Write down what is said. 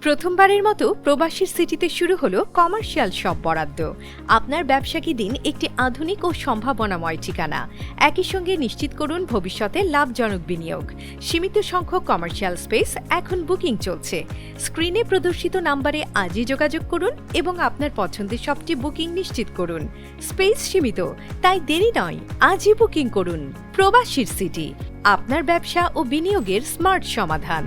প্রথমবারের মতো প্রবাসীর সিটিতে শুরু হলো কমার্শিয়াল শপ বরাদ্দ। আপনার ব্যবসাকে দিন একটি আধুনিক ও সম্ভাবনাময় ঠিকানা। একই সঙ্গে নিশ্চিত করুন ভবিষ্যতে লাভজনক বিনিয়োগ। সীমিত সংখ্যক কমার্শিয়াল স্পেস এখন বুকিং চলছে। স্ক্রিনে প্রদর্শিত নাম্বারে আজই যোগাযোগ করুন এবং আপনার পছন্দের শপটি বুকিং নিশ্চিত করুন। স্পেস সীমিত, তাই দেরি নয়, আজই বুকিং করুন। প্রবাসীর সিটি, আপনার ব্যবসা ও বিনিয়োগের স্মার্ট সমাধান।